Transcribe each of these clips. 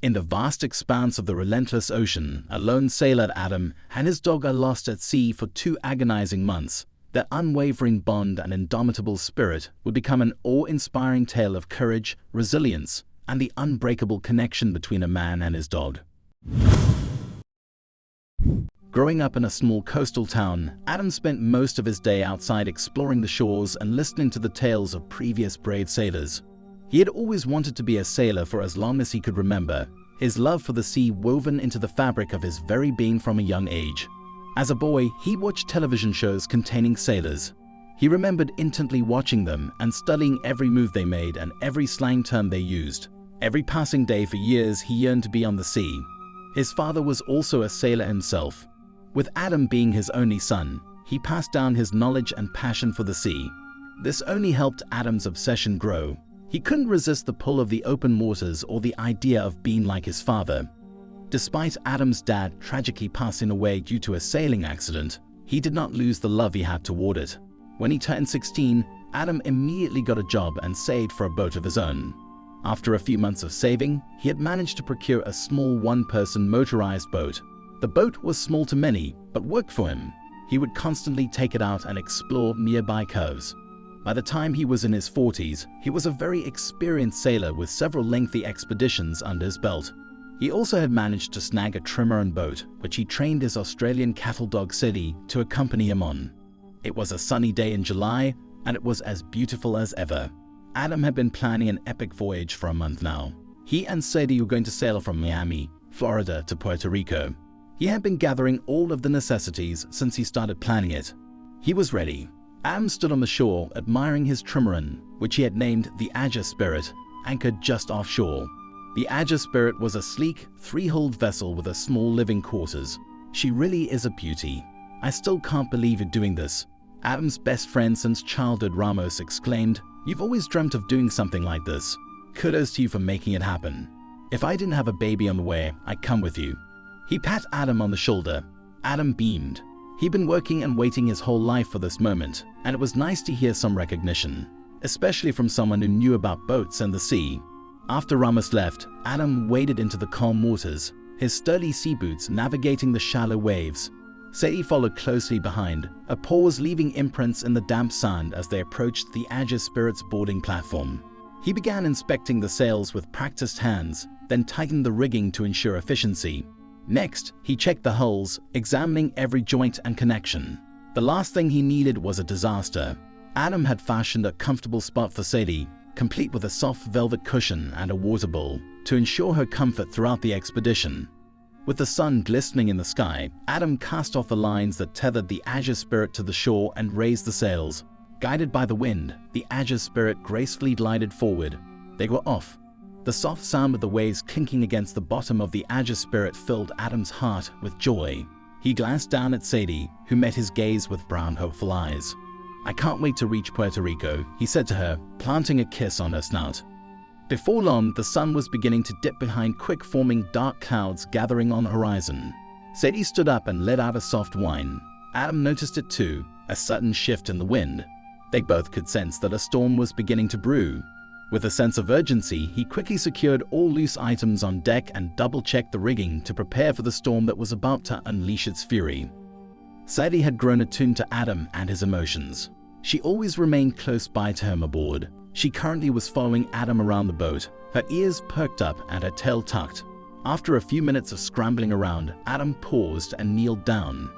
In the vast expanse of the relentless ocean, a lone sailor, Adam, and his dog are lost at sea for 2 agonizing months. Their unwavering bond and indomitable spirit would become an awe-inspiring tale of courage, resilience, and the unbreakable connection between a man and his dog. Growing up in a small coastal town, Adam spent most of his day outside exploring the shores and listening to the tales of previous brave sailors. He had always wanted to be a sailor for as long as he could remember, his love for the sea woven into the fabric of his very being from a young age. As a boy, he watched television shows containing sailors. He remembered intently watching them and studying every move they made and every slang term they used. Every passing day for years, he yearned to be on the sea. His father was also a sailor himself. With Adam being his only son, he passed down his knowledge and passion for the sea. This only helped Adam's obsession grow. He couldn't resist the pull of the open waters or the idea of being like his father. Despite Adam's dad tragically passing away due to a sailing accident, he did not lose the love he had toward it. When he turned 16, Adam immediately got a job and saved for a boat of his own. After a few months of saving, he had managed to procure a small one-person motorized boat. The boat was small to many, but worked for him. He would constantly take it out and explore nearby coves. By the time he was in his 40s, he was a very experienced sailor with several lengthy expeditions under his belt. He also had managed to snag a trimaran boat, which he trained his Australian cattle dog Sadie to accompany him on. It was a sunny day in July, and it was as beautiful as ever. Adam had been planning an epic voyage for a month now. He and Sadie were going to sail from Miami, Florida to Puerto Rico. He had been gathering all of the necessities since he started planning it. He was ready. Adam stood on the shore admiring his trimaran, which he had named the Aja Spirit, anchored just offshore. The Aja Spirit was a sleek, 3-hulled vessel with a small living quarters. She really is a beauty. I still can't believe you're doing this. Adam's best friend since childhood, Ramos, exclaimed, "You've always dreamt of doing something like this. Kudos to you for making it happen. If I didn't have a baby on the way, I'd come with you." He pat Adam on the shoulder. Adam beamed. He'd been working and waiting his whole life for this moment, and it was nice to hear some recognition, especially from someone who knew about boats and the sea. After Ramos left, Adam waded into the calm waters, his sturdy sea boots navigating the shallow waves. Sadie followed closely behind, a pause leaving imprints in the damp sand as they approached the Aja Spirit's boarding platform. He began inspecting the sails with practiced hands, then tightened the rigging to ensure efficiency. Next, he checked the hulls, examining every joint and connection. The last thing he needed was a disaster. Adam had fashioned a comfortable spot for Sadie, complete with a soft velvet cushion and a water bowl, to ensure her comfort throughout the expedition. With the sun glistening in the sky, Adam cast off the lines that tethered the Aja Spirit to the shore and raised the sails. Guided by the wind, the Aja Spirit gracefully glided forward. They were off. The soft sound of the waves clinking against the bottom of the Aja Spirit filled Adam's heart with joy. He glanced down at Sadie, who met his gaze with brown, hopeful eyes. "I can't wait to reach Puerto Rico," he said to her, planting a kiss on her snout. Before long, the sun was beginning to dip behind quick-forming dark clouds gathering on the horizon. Sadie stood up and let out a soft whine. Adam noticed it too, a sudden shift in the wind. They both could sense that a storm was beginning to brew. With a sense of urgency, he quickly secured all loose items on deck and double-checked the rigging to prepare for the storm that was about to unleash its fury. Sadie had grown attuned to Adam and his emotions. She always remained close by to him aboard. She currently was following Adam around the boat, her ears perked up and her tail tucked. After a few minutes of scrambling around, Adam paused and kneeled down.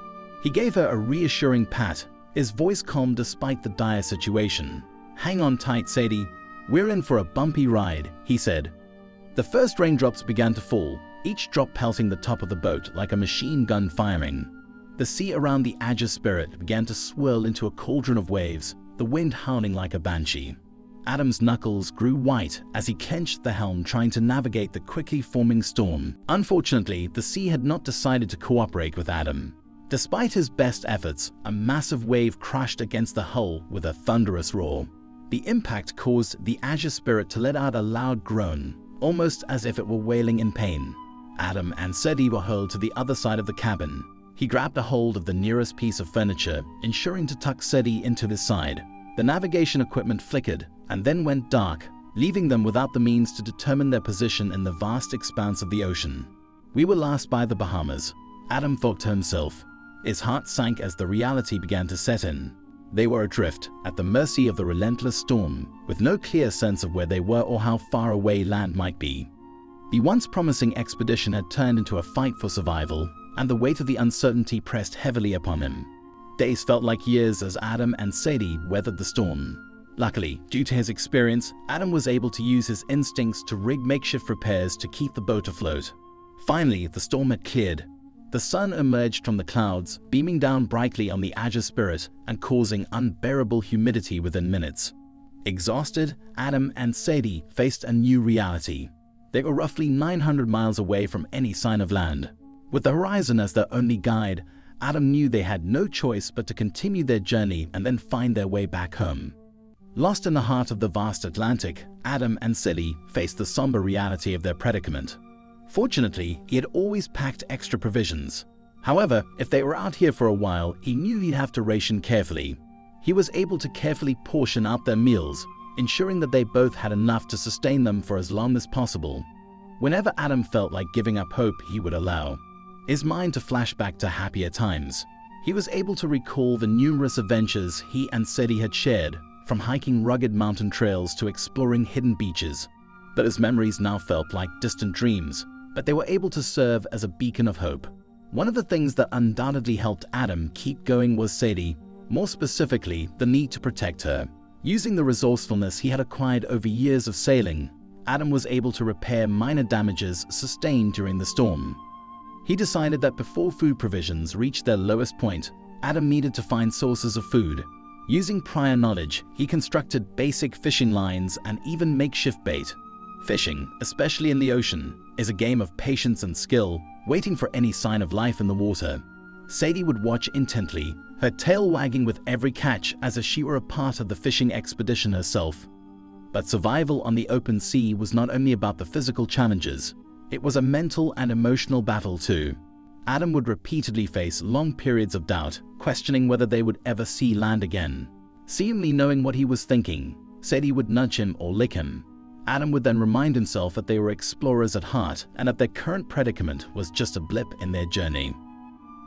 He gave her a reassuring pat, his voice calm despite the dire situation. "Hang on tight, Sadie. We're in for a bumpy ride," he said. The first raindrops began to fall, each drop pelting the top of the boat like a machine gun firing. The sea around the Aja Spirit began to swirl into a cauldron of waves, the wind howling like a banshee. Adam's knuckles grew white as he clenched the helm trying to navigate the quickly forming storm. Unfortunately, the sea had not decided to cooperate with Adam. Despite his best efforts, a massive wave crashed against the hull with a thunderous roar. The impact caused the Aja Spirit to let out a loud groan, almost as if it were wailing in pain. Adam and Sadie were hurled to the other side of the cabin. He grabbed a hold of the nearest piece of furniture, ensuring to tuck Sadie into his side. The navigation equipment flickered and then went dark, leaving them without the means to determine their position in the vast expanse of the ocean. We were last by the Bahamas, Adam thought to himself. His heart sank as the reality began to set in. They were adrift, at the mercy of the relentless storm, with no clear sense of where they were or how far away land might be. The once promising expedition had turned into a fight for survival, and the weight of the uncertainty pressed heavily upon him. Days felt like years as Adam and Sadie weathered the storm. Luckily, due to his experience, Adam was able to use his instincts to rig makeshift repairs to keep the boat afloat. Finally, the storm had cleared. The sun emerged from the clouds, beaming down brightly on the Azure Spirit and causing unbearable humidity within minutes. Exhausted, Adam and Sadie faced a new reality. They were roughly 900 miles away from any sign of land. With the horizon as their only guide, Adam knew they had no choice but to continue their journey and then find their way back home. Lost in the heart of the vast Atlantic, Adam and Sadie faced the somber reality of their predicament. Fortunately, he had always packed extra provisions. However, if they were out here for a while, he knew he'd have to ration carefully. He was able to carefully portion out their meals, ensuring that they both had enough to sustain them for as long as possible. Whenever Adam felt like giving up hope, he would allow his mind to flash back to happier times. He was able to recall the numerous adventures he and Sadie had shared, from hiking rugged mountain trails to exploring hidden beaches. Those memories now felt like distant dreams, but they were able to serve as a beacon of hope. One of the things that undoubtedly helped Adam keep going was Sadie, more specifically, the need to protect her. Using the resourcefulness he had acquired over years of sailing, Adam was able to repair minor damages sustained during the storm. He decided that before food provisions reached their lowest point, Adam needed to find sources of food. Using prior knowledge, he constructed basic fishing lines and even makeshift bait. Fishing, especially in the ocean, is a game of patience and skill, waiting for any sign of life in the water. Sadie would watch intently, her tail wagging with every catch as if she were a part of the fishing expedition herself. But survival on the open sea was not only about the physical challenges, it was a mental and emotional battle too. Adam would repeatedly face long periods of doubt, questioning whether they would ever see land again. Seemingly knowing what he was thinking, Sadie would nudge him or lick him. Adam would then remind himself that they were explorers at heart and that their current predicament was just a blip in their journey.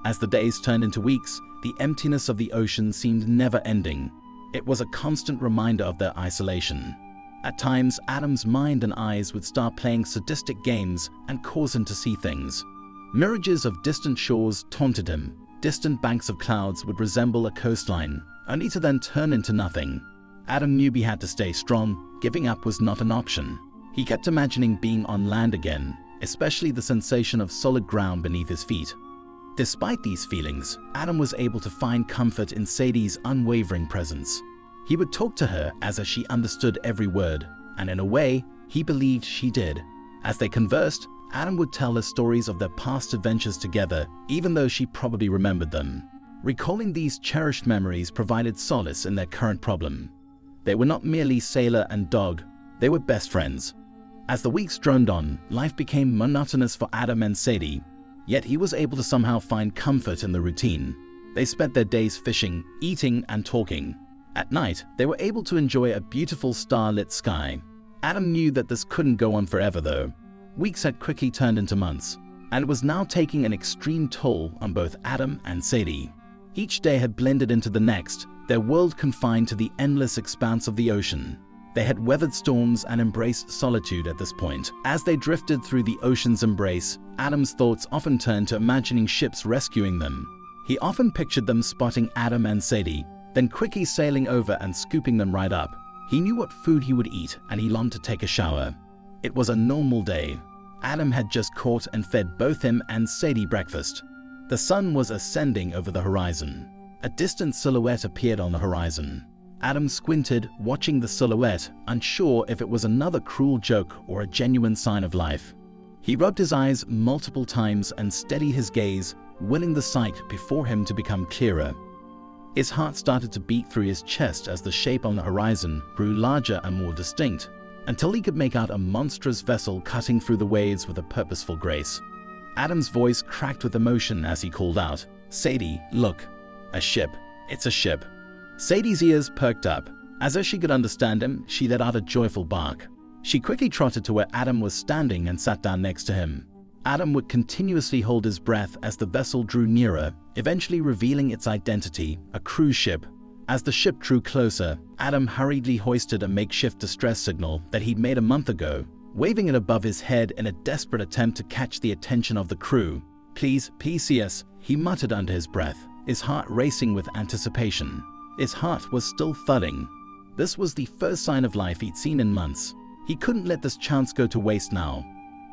As the days turned into weeks, the emptiness of the ocean seemed never ending. It was a constant reminder of their isolation. At times, Adam's mind and eyes would start playing sadistic games and cause him to see things. Mirages of distant shores taunted him. Distant banks of clouds would resemble a coastline, only to then turn into nothing. Adam knew he had to stay strong. Giving up was not an option. He kept imagining being on land again, especially the sensation of solid ground beneath his feet. Despite these feelings, Adam was able to find comfort in Sadie's unwavering presence. He would talk to her as if she understood every word, and in a way, he believed she did. As they conversed, Adam would tell her stories of their past adventures together, even though she probably remembered them. Recalling these cherished memories provided solace in their current problem. They were not merely sailor and dog, they were best friends. As the weeks droned on, life became monotonous for Adam and Sadie, yet he was able to somehow find comfort in the routine. They spent their days fishing, eating, and talking. At night, they were able to enjoy a beautiful star-lit sky. Adam knew that this couldn't go on forever though. Weeks had quickly turned into months, and it was now taking an extreme toll on both Adam and Sadie. Each day had blended into the next, their world confined to the endless expanse of the ocean. They had weathered storms and embraced solitude at this point. As they drifted through the ocean's embrace, Adam's thoughts often turned to imagining ships rescuing them. He often pictured them spotting Adam and Sadie, then quickly sailing over and scooping them right up. He knew what food he would eat, and he longed to take a shower. It was a normal day. Adam had just caught and fed both him and Sadie breakfast. The sun was ascending over the horizon. A distant silhouette appeared on the horizon. Adam squinted, watching the silhouette, unsure if it was another cruel joke or a genuine sign of life. He rubbed his eyes multiple times and steadied his gaze, willing the sight before him to become clearer. His heart started to beat through his chest as the shape on the horizon grew larger and more distinct, until he could make out a monstrous vessel cutting through the waves with a purposeful grace. Adam's voice cracked with emotion as he called out, "Sadie, look. A ship. It's a ship." Sadie's ears perked up. As if she could understand him, she let out a joyful bark. She quickly trotted to where Adam was standing and sat down next to him. Adam would continuously hold his breath as the vessel drew nearer, eventually revealing its identity, a cruise ship. As the ship drew closer, Adam hurriedly hoisted a makeshift distress signal that he'd made a month ago, waving it above his head in a desperate attempt to catch the attention of the crew. "Please see us," he muttered under his breath, his heart racing with anticipation. His heart was still thudding. This was the first sign of life he'd seen in months. He couldn't let this chance go to waste now.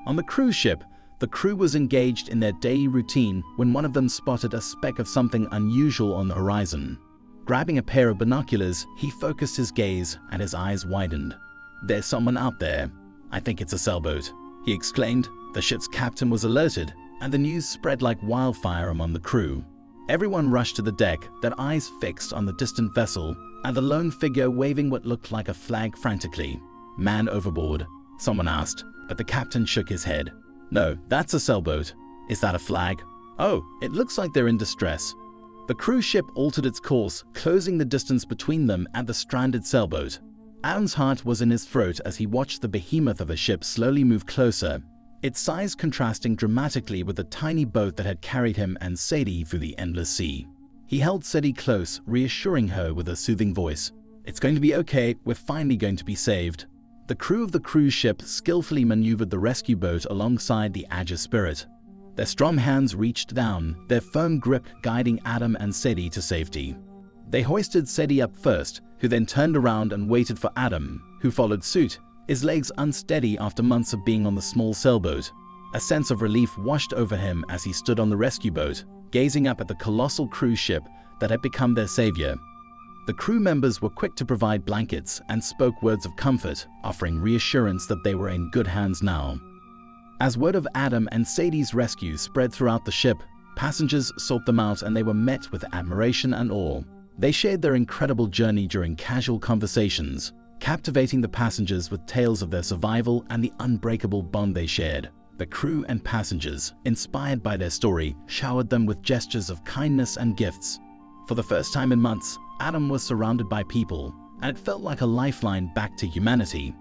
On the cruise ship, the crew was engaged in their daily routine when one of them spotted a speck of something unusual on the horizon. Grabbing a pair of binoculars, he focused his gaze and his eyes widened. "There's someone out there. I think it's a sailboat," he exclaimed. The ship's captain was alerted, and the news spread like wildfire among the crew. Everyone rushed to the deck, their eyes fixed on the distant vessel and the lone figure waving what looked like a flag frantically. "Man overboard?" someone asked, but the captain shook his head. "No, that's a sailboat." "Is that a flag?" "Oh, it looks like they're in distress." The cruise ship altered its course, closing the distance between them and the stranded sailboat. Adam's heart was in his throat as he watched the behemoth of a ship slowly move closer, its size contrasting dramatically with the tiny boat that had carried him and Sadie through the endless sea. He held Sadie close, reassuring her with a soothing voice. "It's going to be okay, we're finally going to be saved." The crew of the cruise ship skillfully maneuvered the rescue boat alongside the Aegis Spirit. Their strong hands reached down, their firm grip guiding Adam and Sadie to safety. They hoisted Sadie up first, who then turned around and waited for Adam, who followed suit, his legs unsteady after months of being on the small sailboat. A sense of relief washed over him as he stood on the rescue boat, gazing up at the colossal cruise ship that had become their savior. The crew members were quick to provide blankets and spoke words of comfort, offering reassurance that they were in good hands now. As word of Adam and Sadie's rescue spread throughout the ship, passengers sought them out and they were met with admiration and awe. They shared their incredible journey during casual conversations, captivating the passengers with tales of their survival and the unbreakable bond they shared. The crew and passengers, inspired by their story, showered them with gestures of kindness and gifts. For the first time in months, Adam was surrounded by people, and it felt like a lifeline back to humanity.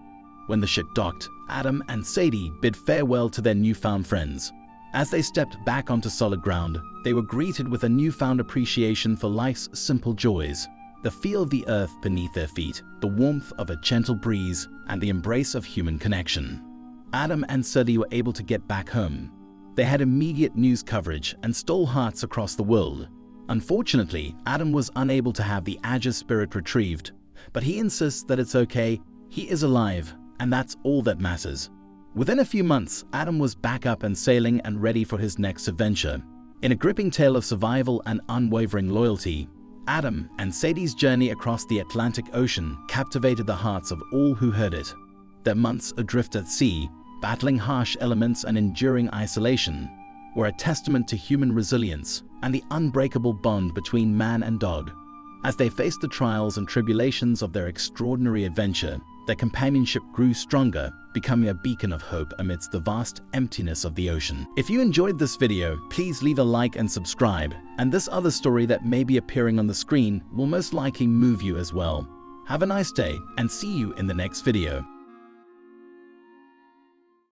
When the ship docked, Adam and Sadie bid farewell to their newfound friends. As they stepped back onto solid ground, they were greeted with a newfound appreciation for life's simple joys. The feel of the earth beneath their feet, the warmth of a gentle breeze, and the embrace of human connection. Adam and Sadie were able to get back home. They had immediate news coverage and stole hearts across the world. Unfortunately, Adam was unable to have the Aegis Spirit retrieved, but he insists that it's okay, he is alive, and that's all that matters. Within a few months, Adam was back up and sailing and ready for his next adventure. In a gripping tale of survival and unwavering loyalty, Adam and Sadie's journey across the Atlantic Ocean captivated the hearts of all who heard it. Their months adrift at sea, battling harsh elements and enduring isolation, were a testament to human resilience and the unbreakable bond between man and dog. As they faced the trials and tribulations of their extraordinary adventure, their companionship grew stronger, becoming a beacon of hope amidst the vast emptiness of the ocean. If you enjoyed this video, please leave a like and subscribe, and this other story that may be appearing on the screen will most likely move you as well. Have a nice day, and see you in the next video.